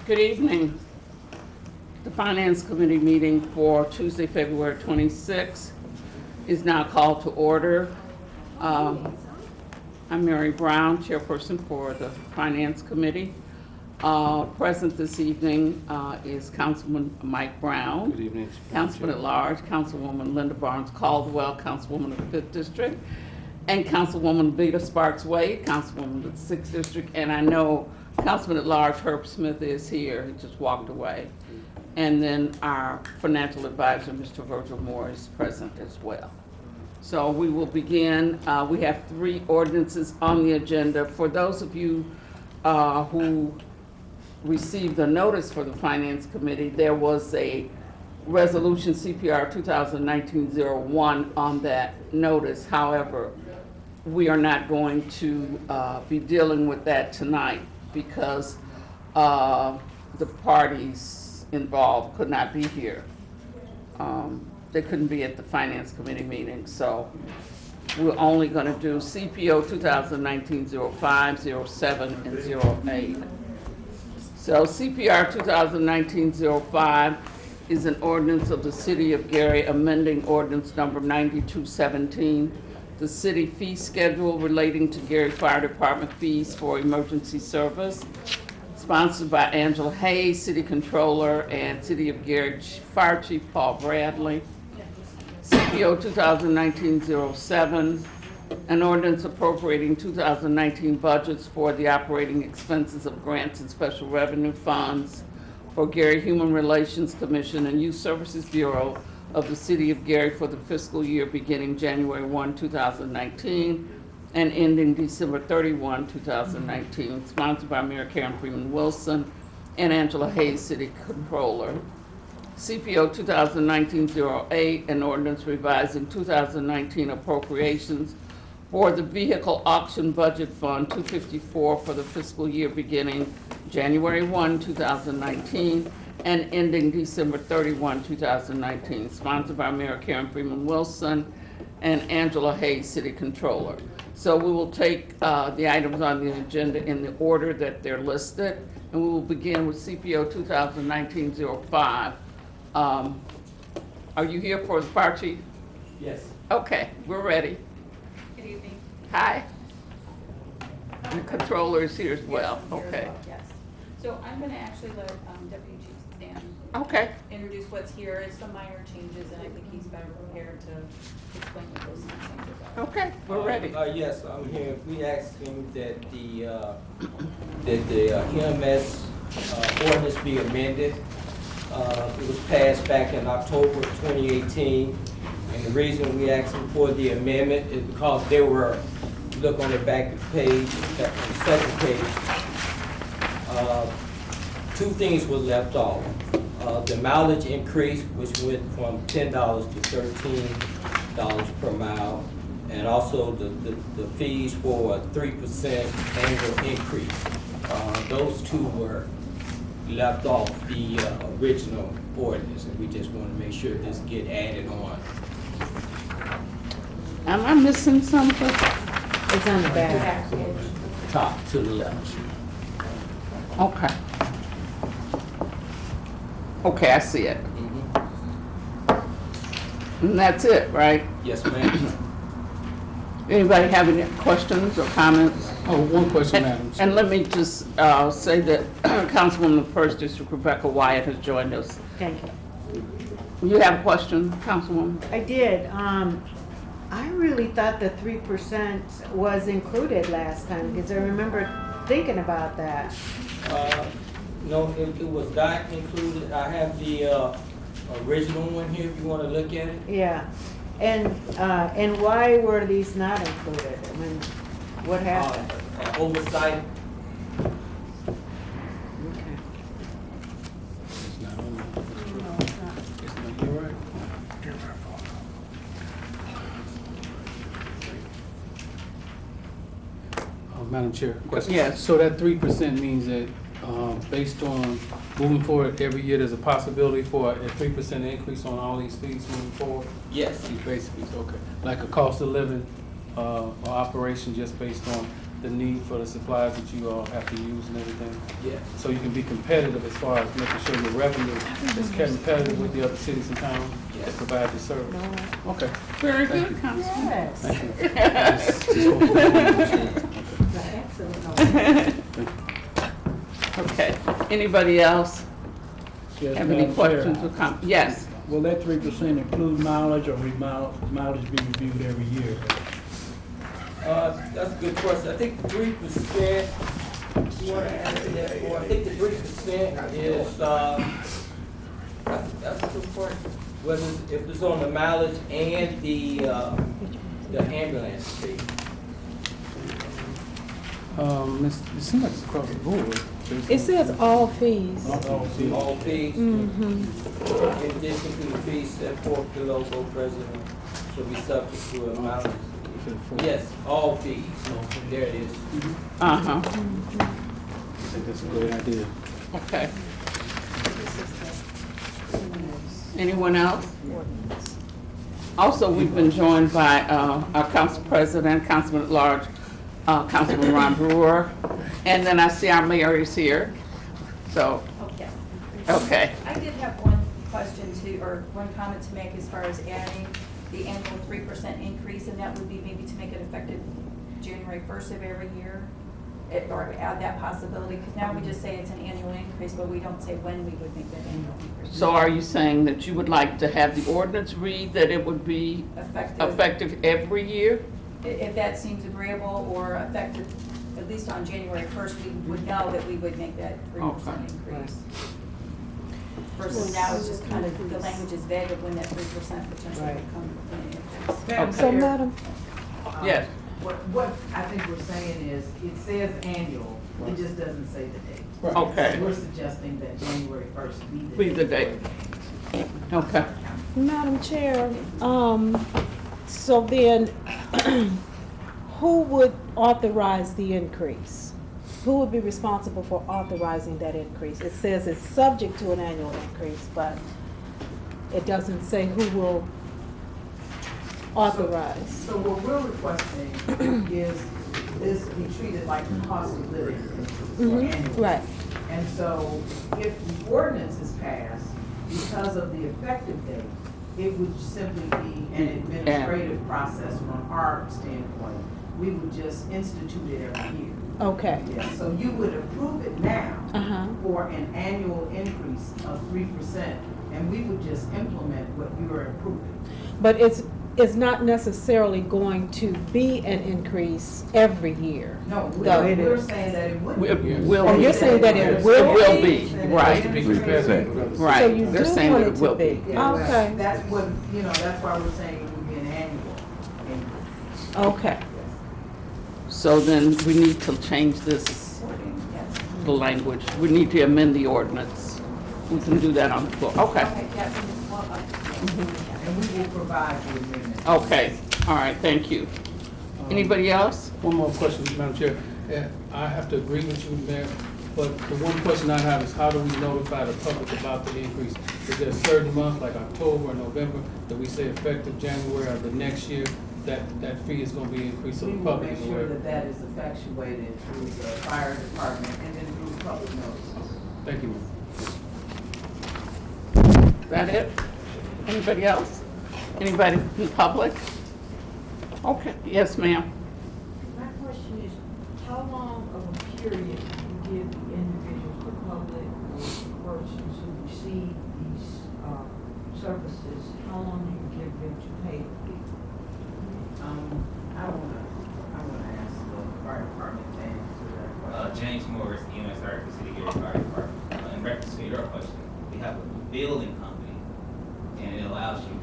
Good evening. The Finance Committee meeting for Tuesday, February 26th is now called to order. I'm Mary Brown, chairperson for the Finance Committee. Present this evening is Councilman Mike Brown. Good evening. Councilman at Large, Councilwoman Linda Barnes Caldwell, Councilwoman of the 5th District, and Councilwoman Vita Sparks Wade, Councilwoman of the 6th District, and I know Councilman at Large Herb Smith is here. He just walked away. And then our financial advisor, Mr. Virgil Moore, is present as well. So we will begin. We have 3 ordinances on the agenda. For those of you who received a notice for the Finance Committee, there was a resolution CPR 2019-01 on that notice. However, we are not going to be dealing with that tonight because the parties involved could not be here. They couldn't be at the Finance Committee meeting, so we're only going to do CPO 2019-05, 07, and 08. So CPR 2019-05 is an ordinance of the City of Gary amending ordinance number 9217, the city fee schedule relating to Gary Fire Department fees for emergency service, sponsored by Angela Hayes, City Controller, and City of Gary Fire Chief Paul Bradley. CPO 2019-07, an ordinance appropriating 2019 budgets for the operating expenses of grants and special revenue funds for Gary Human Relations Commission and Youth Services Bureau of the City of Gary for the fiscal year beginning January 1, 2019 and ending December 31, 2019, sponsored by Mayor Karen Freeman Wilson and Angela Hayes, City Controller. CPO 2019-08, an ordinance revising 2019 appropriations for the Vehicle Auction Budget Fund 254 for the fiscal year beginning January 1, 2019 and ending December 31, 2019, sponsored by Mayor Karen Freeman Wilson and Angela Hayes, City Controller. So we will take the items on the agenda in the order that they're listed, and we will begin with CPO 2019-05. Are you here for the fire chief? Yes. Okay, we're ready. Good evening. Hi. The controller is here as well. Yes, here as Okay. well, yes. So I'm going to actually let Deputy Chief Stan Okay. introduce what's here. It's some minor changes, and I think he's better prepared to explain what those changes are. Okay, we're ready. Yes, I'm here. We asked him that the EMS ordinance be amended. It was passed back in October 2018, and the reason we asked him for the amendment is because they were, look on the back of the page, on the second page, 2 things were left off. The mileage increase, which went from $10 to $13 per mile, and also the fees for a 3% annual increase. Those 2 were left off the original ordinance, and we just want to make sure this get added on. Am I missing something? It's on the back. Top to the left. Okay. Okay, I see it. And that's it, right? Yes, ma'am. Anybody have any questions or comments? Oh, one question, Madam Chair. And let me just say that Councilwoman of the 1st District, Rebecca Wyatt, has joined us. Thank you. You have a question, Councilwoman? I did. I really thought the 3% was included last time because I remember thinking about that. No, it was not included. I have the original one here if you want to look at it. Yeah. And why were these not included? I mean, what happened? Oversight. Okay. It's not on there. No, it's not. It's not, you're right. Madam Chair, question. Yes. So that 3% means that based on moving forward every year, there's a possibility for a 3% increase on all these fees moving forward? Yes. These basic fees, okay. Like a cost of living or operation just based on the need for the supplies that you all have to use and everything? Yeah. So you can be competitive as far as making sure your revenue is competitive with the other cities and towns that provide the service? Okay. Very Thank good, you. Councilman. Yes. Thank you. Excellent. Okay, anybody else Yes, have any Madam Chair. questions or comments? Yes, Will that 3% include mileage, or will mileage be reviewed every year? That's a good question. I think 3%, you want to answer that for, I think the 3% is, that's a good point. Whether if it's on the mileage and the ambulance fee. It seems like it's across the board. It says all fees. All fees, Mm-hmm. in addition to the fees set forth below, both president shall be subject to a mileage. Yes, all fees. There it is. uh-huh, I think that's a great idea. okay. Anyone else? Also, we've been joined by our council president, Councilman at Large, Councilman Ron Brewer, and then I see our mayor is here, so, Okay. okay. I did have one question to, or one comment to make as far as adding the annual 3% increase, and that would be maybe to make it effective January 1st of every year, or add that possibility, because now we just say it's an annual increase, but we don't say when we would make that annual increase. So are you saying that you would like to have the ordinance read that it would be effective every year? If that seems agreeable or effective, at least on January 1st, we would know that we would make that 3% Okay. increase. Versus now, it's just kind of, the language is vague of when that 3% potentially would come in increase. Madam So, Chair, Madam, Yes. What I think we're saying is, it says annual, it just doesn't say the date. Okay. So we're suggesting that January 1st be the. Be the date. Okay. Madam Chair, so then, who would authorize the increase? Who would be responsible for authorizing that increase? It says it's subject to an annual increase, but it doesn't say who will authorize. So what we're requesting is this be treated like the cost of living annually. Right. And so if the ordinance is passed, because of the effective date, it would simply be an administrative process from our standpoint. We would just institute it every year. Okay. Yeah, so you would approve it now Uh-huh. for an annual increase of 3%, and we would just implement what you are approving. But it's not necessarily going to be an increase every year. No, No, we're it we're is. saying that it would Will- be. will Oh, be. you're saying that it will will be? be, right. To be competitive with other Right. So you They're do saying want that it it will to be? Yeah, well, Okay, that's what, that's why we're saying it would be an annual increase. okay. So then we need to change this, Wording, yes. the language. We need to amend the ordinance. We can do that on the floor. Okay. Okay, yeah, well, And we will provide the amendment. Okay. All right. Thank you. Anybody else? One more question, Madam Chair. I have to agree with you, Mayor, but the one question I have is how do we notify the public about the increase? Is there a certain month, like October or November, that we say effective January of the next year, that fee is gonna be increased so We the will public make is sure aware? that that is effectuated through the fire department and then through public notice. Thank you, ma'am. Is that it? Anybody else? Anybody in public? Okay. Yes, ma'am. My question is, how long of a period do you give the individuals, the public, or persons who receive these services, how long do you give them to pay the fee? I wanna ask the fire department to answer that question. James Morris, EMS Director, City Gate Fire Department. In reference to your question, we have a billing company, and it allows you,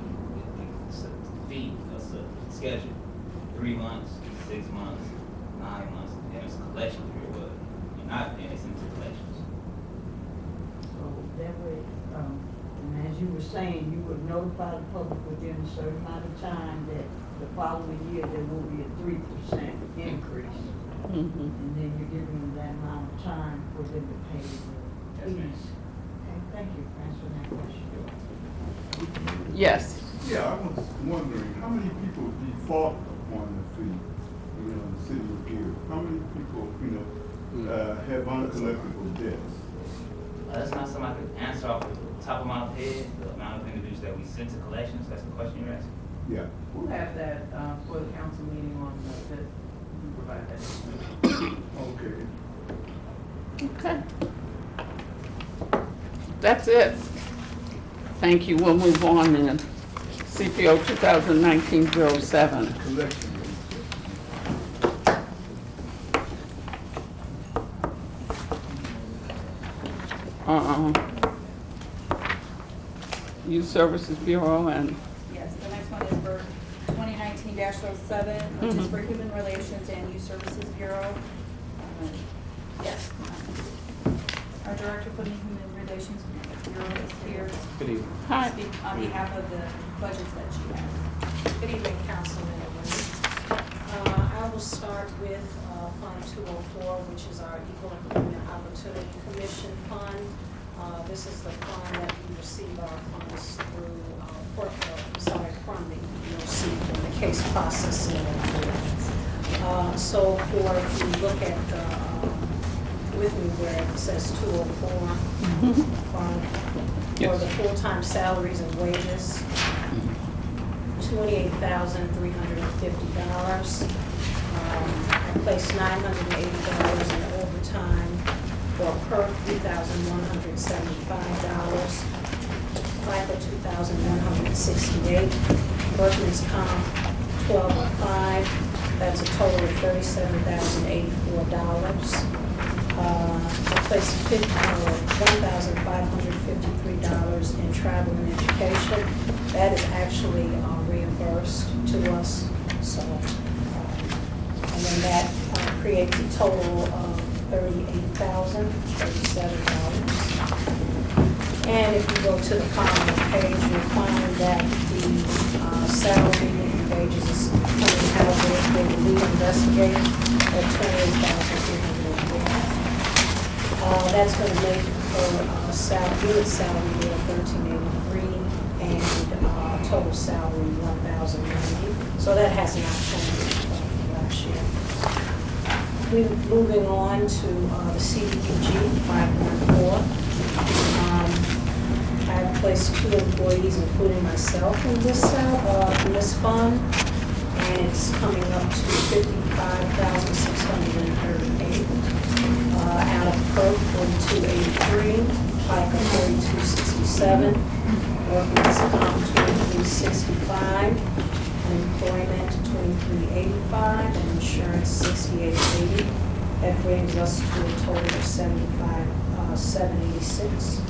it's a fee, it's a schedule, 3 months, 6 months, 9 months, and it's a collection period, but you're not paying, it's into collections. So that way, and as you were saying, you would notify the public within a certain amount of time that the following year there will be a 3% increase. Mhm. And then you're giving them that amount of time for them to pay the Yes, ma'am. fees. Okay, thank you for answering that question. Yes. Yeah, I was wondering, how many people default upon the fee? you know, in the city of Gary? How many people, you know, have uncollectible debts? That's not something I could answer off the top of my head, the amount of individuals that we sent to collections, that's the question you're asking? Yeah. We'll have that, for the council meeting on the 5th. We'll provide that. Okay. Okay. That's it. Thank you. We'll move on then. CPO 2019-07. Collection Youth Services Bureau and Yes, the next one is for 2019-07, which is for Human Relations and Youth Services Bureau. Yes. Our Director for the Human Relations Bureau is here Good evening. to speak on behalf of the budgets that she has. Good evening, Councilman. I will start with Fund 204, which is our Equal Employment Opportunity Commission Fund. This is the fund that we receive our funds through, from the EOC for the case processing. So if you look at with me where it says 204, fund for the full-time salaries and wages, $28,350. I placed $980 in overtime. For PERF, $3,175. FICA, $2,168. Workman's Comp, $1,205. That's a total of $37,084. I placed $1,553 in travel and education. That is actually reimbursed to us. So, and then that creates a total of $38,037. And if you go to the following page, you'll find that the salary and wages is coming out of the lead investigator at $28,304. That's going to make her unit salary there $1,383 and total salary $1,090. So that has not changed from last year. Moving on to the CDBG 514. I've placed 2 employees, including myself, in this fund, and it's coming up to $55,638. Out of PERF, $4283, FICA $4267, Workman's Comp $2365. Unemployment, $2385, and insurance, $6880. That brings us to a total of $75,786.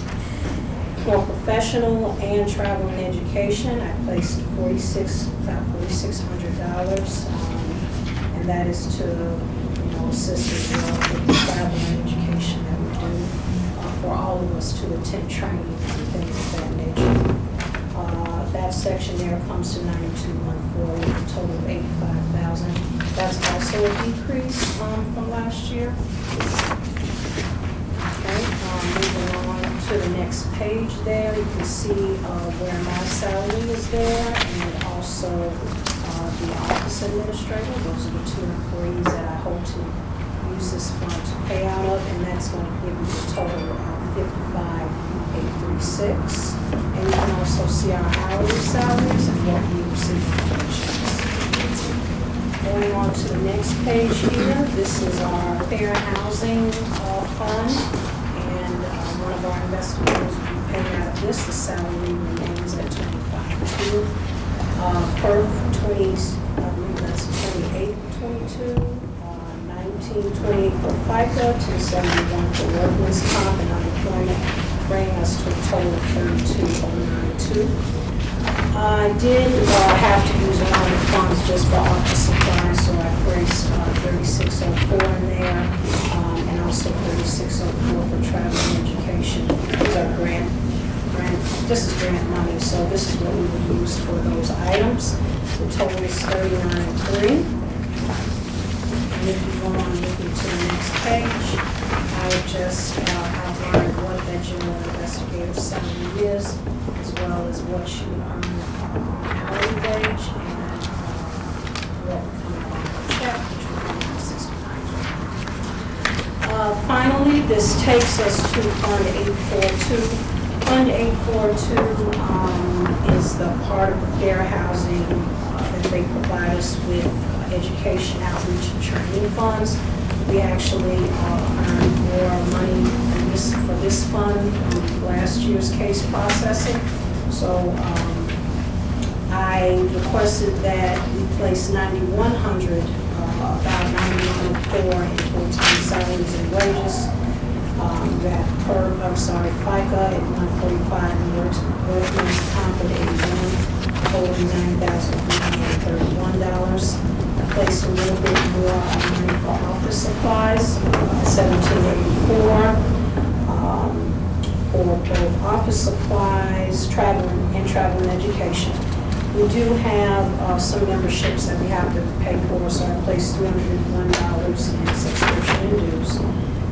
For professional and travel and education, I placed about $4,600, and that is to, assist as well with the travel and education that we do for all of us to attend trainings and things of that nature. That section there comes to $92,140 with a total of $85,000. That's also a decrease from last year. Okay, moving on to the next page there, you can see where my salary is there, and also the office administrator. Those are the 2 employees that I hope to use this fund to pay out of, and that's going to give me a total of $55,836. And you can also see our hourly salaries and what we receive in commissions. Going on to the next page here, this is our fair housing fund, and one of our investigators will be paying out of this. The salary remains at $25,200. PERF, I believe that's $28,22. $19.28 for FICA, $271 for workman's comp and unemployment, bringing us to a total of $32,092. I did have to use a lot of funds just for office supplies, so I placed $3604 in there, and also $3604 for travel and education. These are this is grant money, so this is what we would use for those items. The total is $39,300. And if you go on looking to the next page, I would just outline what that general investigative salary is, as well as what you earn on hourly wage, and what would come out on the check, which this takes us to Fund 842. Fund 842 is the part of the fair housing that they provide us with education, outreach, and training funds. We actually earned more money for this fund from last year's case processing. So I requested that we place 9,100, about 9,104 in full-time salaries and wages. That FICA at 145 and workman's comp at 81, totaling $9,331. I placed a little bit more money for office supplies, $1,784, for both office supplies, travel and education. We do have some memberships that we have to pay for, so I placed $301 in subscription and dues,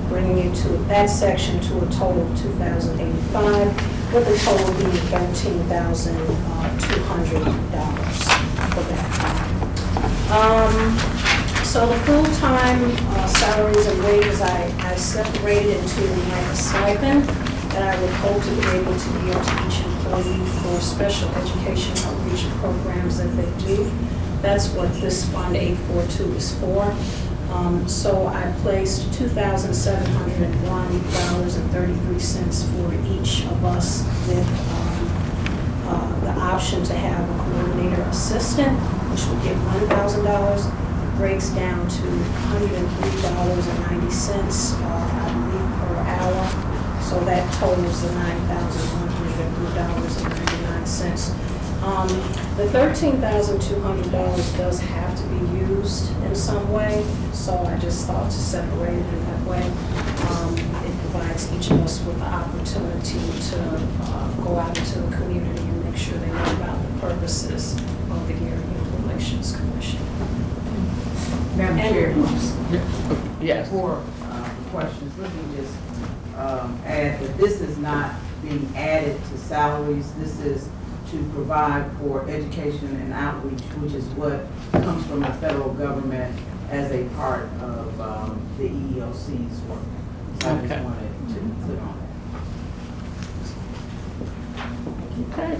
bringing it to that section to a total of $2,085, with the total being $13,200 for that. So the full-time salaries and wages I separated into like a stipend that I would hope to be able to give to each employee for special education outreach programs that they do. That's what this Fund 842 is for. So I placed $2,701.33 for each of us with the option to have a coordinator assistant, which would get $1,000. Breaks down to $103.90, I believe, per hour. So that totals the $9,103.99. The $13,200 does have to be used in some way, so I just thought to separate it in that way. It provides each of us with the opportunity to go out into the community and make sure they know about the purposes of the Gary Youth Relations Commission. Madam Chair, Yes. for questions, let me just add that this is not being added to salaries. This is to provide for education and outreach, which is what comes from the federal government as a part of the EEOC's work. So I just wanted to put on that. Okay.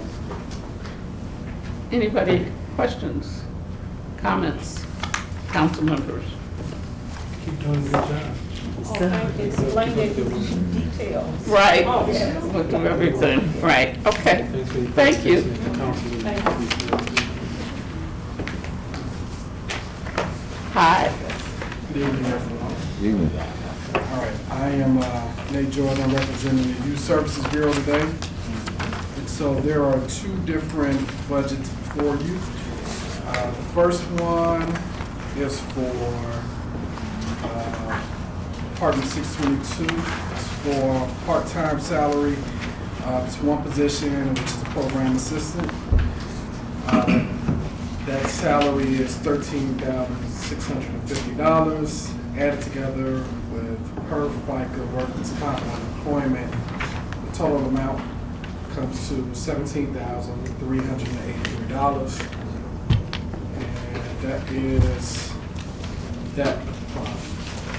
Anybody, questions, comments, council members? Keep doing a good job. Explain it in detail. Right, Oh, yeah. we'll do everything, right, okay. Thanks for your Thank you. participation. Thank Hi. Good evening, everyone. All right, I am Nate Jordan, representing the Youth Services Bureau today. And so there are two different budgets for you. The first one is for Department 622. It's for part-time salary. It's one position, which is a program assistant. That salary is $13,650. Added together with per FICA workers' comp unemployment, the total amount comes to $17,383. And that is that fund.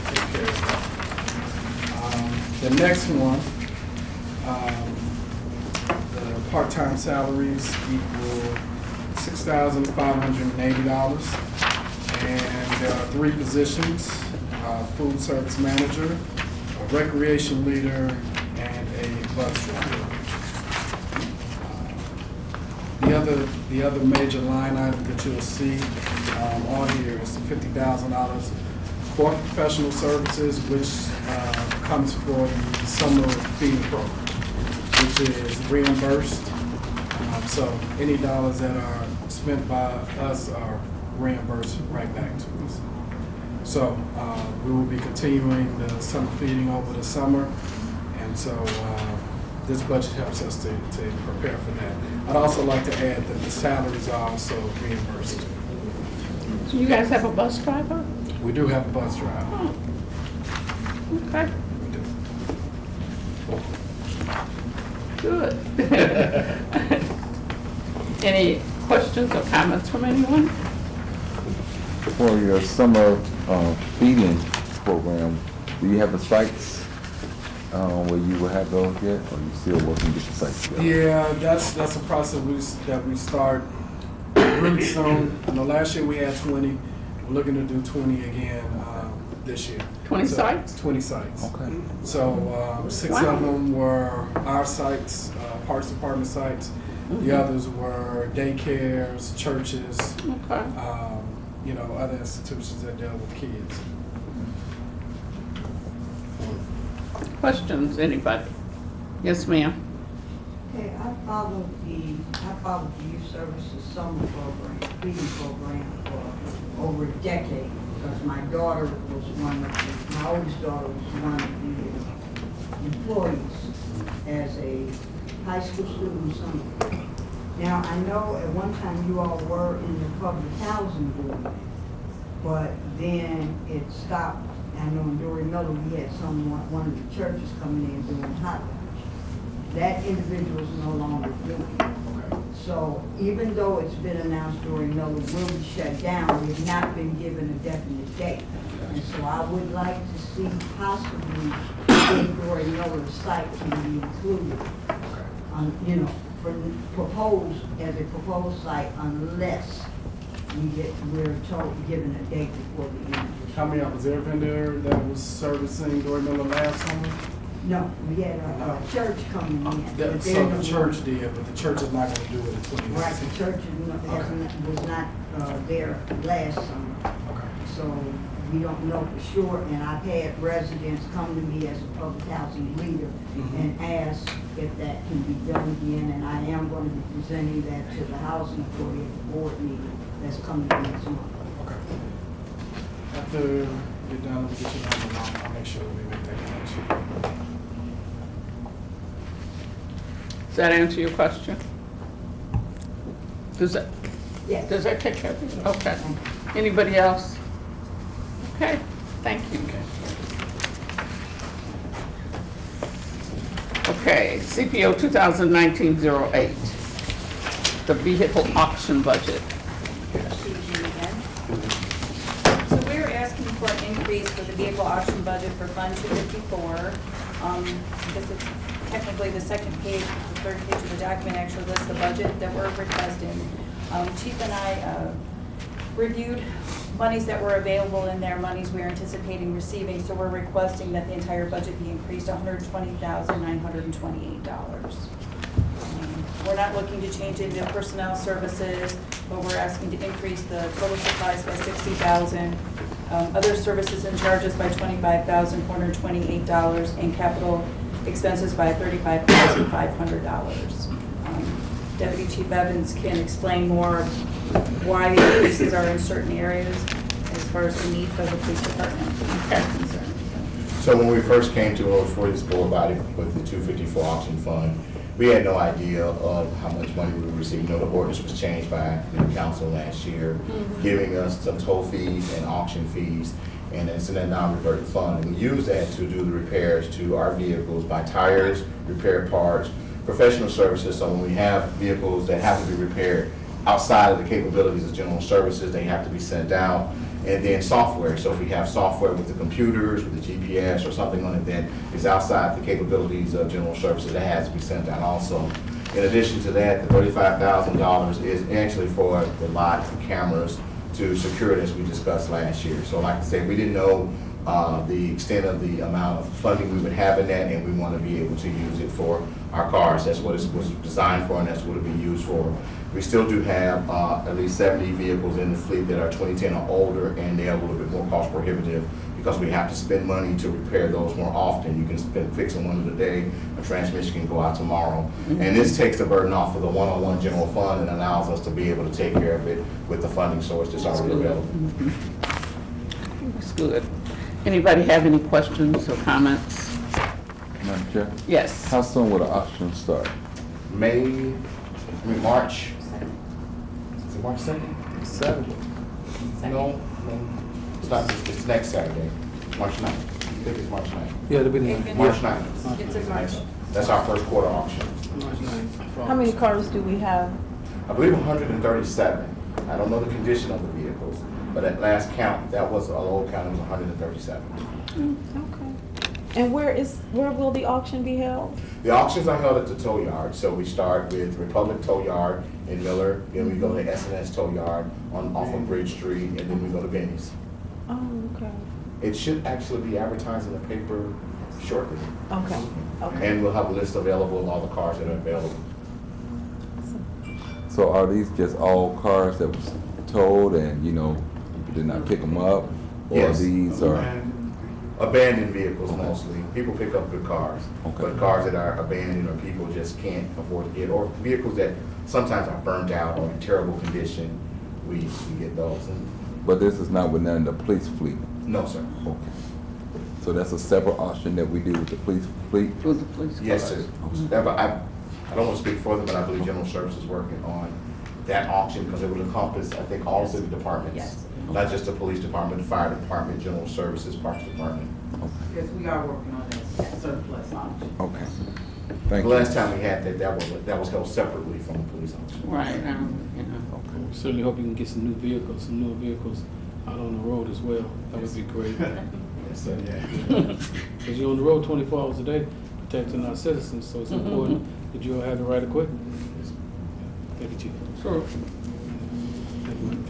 Take care of that. The next one, the part-time salaries equal $6,580. And there are three positions: food service manager, a recreation leader, and a bus driver. The other major line item that you'll see on here is the $50,000 for professional services, which comes for the summer feeding program, which is reimbursed. So any dollars that are spent by us are reimbursed right back to us. So we will be continuing the summer feeding over the summer, and so this budget helps us to prepare for that. I'd also like to add that the salaries are also reimbursed. So you guys have a bus driver? We do have a bus driver. Oh. Okay, We do. good. Any questions or comments from anyone? For your summer feeding program, do you have the sites where you will have those yet, or you still working to get the sites together? Yeah, that's a process that we start really soon. I know last year we had 20. We're looking to do 20 again this year. 20 sites? 20 sites. Okay. So 6 Wow. of them were our sites, Parks Department sites. The others were daycares, churches, Okay. Other institutions that deal with kids. Questions, anybody? Yes, ma'am. Okay, I followed the youth services summer program, feeding program for over a decade, because my daughter was my oldest daughter was one of the employees as a high school student summer. Now, I know at one time you all were in the public housing board, but then it stopped. I know in Dory Miller, we had one of the churches coming in doing hot lunch. That individual is no longer doing it. So even though it's been announced Dory Miller will be shut down, we've not been given a definite date. And so I would like to see possibly if Dory Miller's site can be included, as a proposed site unless we're given a date before the end. How many was there a vendor that was servicing Dory Miller last summer? No, we had a church coming in. but So they're the no church longer- did, but the church is not going to do it in 2019. Right, the church was not there last summer. Okay. So we don't know for sure, and I've had residents come to me as a public housing leader and ask if that can be done again, and I am going to be presenting that to the housing authority at the board meeting that's coming next month. Okay. After we're done, we get you number, I'll make sure we make that connection. Does that answer your question? Does Yes. that take care of it? Okay. Anybody else? Okay, thank you. Okay, CPO 2019-08, the vehicle auction budget. So we're asking for an increase for the vehicle auction budget for Fund 254. This is technically the second page, the third page of the document actually lists the budget that we're requesting. Chief and I reviewed monies that were available in there, monies we're anticipating receiving, so we're requesting that the entire budget be increased to $120,928. We're not looking to change into personnel services, but we're asking to increase the total supplies by $60,000, other services and charges by $25,428, and capital expenses by $35,500. Deputy Chief Evans can explain more why the increases are in certain areas as far as the need for the police department. So when we first came to before this board body with the 254 auction fund, we had no idea of how much money we would receive. The ordinance was changed by the council last year, giving us some toll fees and auction fees, and it's in a non-reverted fund. And we use that to do the repairs to our vehicles, buy tires, repair parts, professional services. So when we have vehicles that have to be repaired outside of the capabilities of general services, they have to be sent out. And then software. So if we have software with the computers, with the GPS or something on it that is outside the capabilities of general services, that has to be sent out also. In addition to that, the $35,000 is actually for the lot cameras to secure it, as we discussed last year. So like I said, we didn't know the extent of the amount of funding we would have in that, and we want to be able to use it for our cars. That's what it was designed for, and that's what it'll be used for. We still do have at least 70 vehicles in the fleet that are 2010 or older, and they're a little bit more cost prohibitive because we have to spend money to repair those more often. You can fix them one today, a transmission can go out tomorrow. And this takes the burden off of the one-on-one general fund and allows us to be able to take care of it with the funding source that's already available. That's good. Anybody have any questions or comments? Madam Chair? Yes. How soon will the auction start? March. Is it March 2nd? Saturday. No, it's not, it's next Saturday, March 9th. I think it's March 9th. Yeah, it'll be March 9th. It's in March. That's our first quarter auction. How many cars do we have? I believe 137. I don't know the condition of the vehicles, but at last count, that was a low count, it was 137. Okay. And where will the auction be held? The auctions are held at the tow yard, so we start with Republic Tow Yard in Miller, then we go to S&S Tow Yard off of Bridge Street, and then we go to Benny's. Oh, okay. It should actually be advertised in the paper shortly. Okay, okay. And we'll have a list available of all the cars that are available. So are these just all cars that was towed and, you know, people did not pick them up? Or Yes. these are, Abandoned vehicles mostly. People pick up good cars, Okay. but cars that are abandoned or people just can't afford to get, or vehicles that sometimes are burnt out or in terrible condition, we get those. but this is not within the police fleet? No, sir. Okay. So that's a separate auction that we do with the police fleet? With the police cars. Yes, sir. But I don't want to speak for them, but I believe General Services is working on that auction because it would encompass, I think, all city departments. Yes. Not just the police department, the fire department, General Services, Parks Department. Yes, we are working on that surplus auction. Okay. The Thank you. last time we had that was held separately from the police auction. Right, you know. We certainly hope you can get some newer vehicles out on the road as well. That would be great. Yes, sir. Because you're on the road 24 hours a day protecting our citizens, so it's important that you all have the right equipment. Thank you, Chief. Sure. Thank you, ma'am.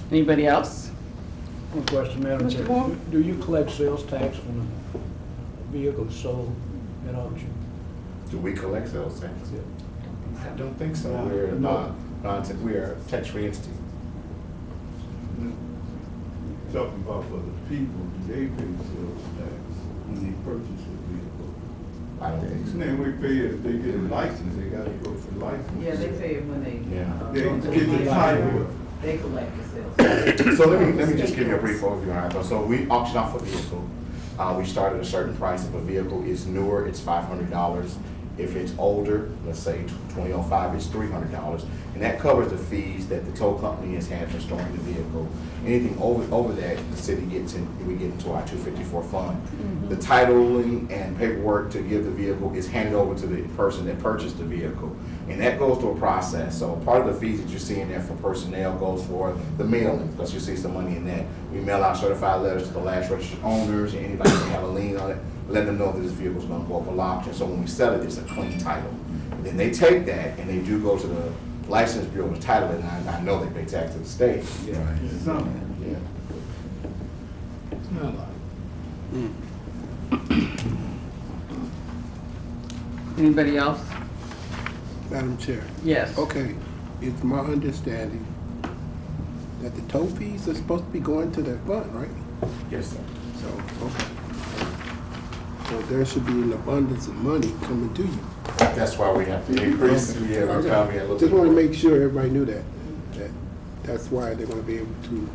Anybody else? One question, Madam Mr. Chair. Moore? Do you collect sales tax on the vehicles sold at auction? Do we collect sales tax? I don't think so. No. We're No. we're a tax-free entity. Talking about for the people, do they pay sales tax when they purchase a vehicle? I don't think so. Then we pay it, if they get a license, they gotta go for the license. Yeah, they pay it when they. Yeah. They go to get the title. They collect the sales. So let me just give you a brief overview. All right, so we auction off a vehicle. We start at a certain price. If a vehicle is newer, it's $500. If it's older, let's say 2005, it's $300. And that covers the fees that the tow company has had for storing the vehicle. Anything over that, the city gets in, we get into our 254 fund. The titling and paperwork to give the vehicle is handed over to the person that purchased the vehicle. And that goes through a process. So part of the fees that you see in there for personnel goes for the mailing, because you see some money in that. We mail out certified letters to the last registered owners and anybody who have a lien on it, let them know that this vehicle's gonna go up for auction. So when we sell it, it's a clean title. And then they take that and they do go to the license bureau to title it, and I know they pay tax to the state. Yeah, some. Yeah. It's not a lot. Anybody else? Madam Chair. Yes. Okay, it's my understanding that the toll fees are supposed to be going to that fund, right? Yes, sir. So, okay. So there should be an abundance of money coming to you. That's why we have to increase. Okay. We have our economy a little Just bit want to more. make sure everybody knew that that's why they're going to be able to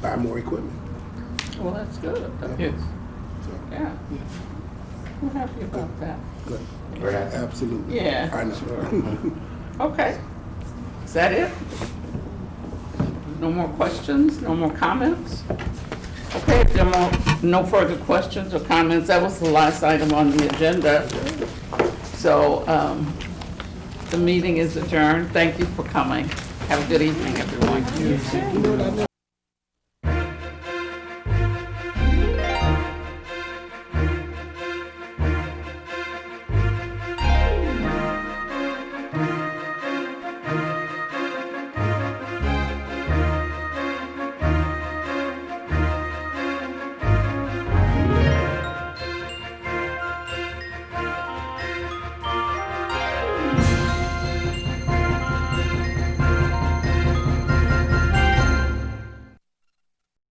buy more equipment. Well, that's good. Yes. So, Yeah. I'm happy about that. good. We're happy. Absolutely. Yeah. I know. Okay. Is that it? No more questions? No more comments? Okay, if there are no further questions or comments, that was the last item on the agenda. So, the meeting is adjourned. Thank you for coming. Have a good evening, everyone.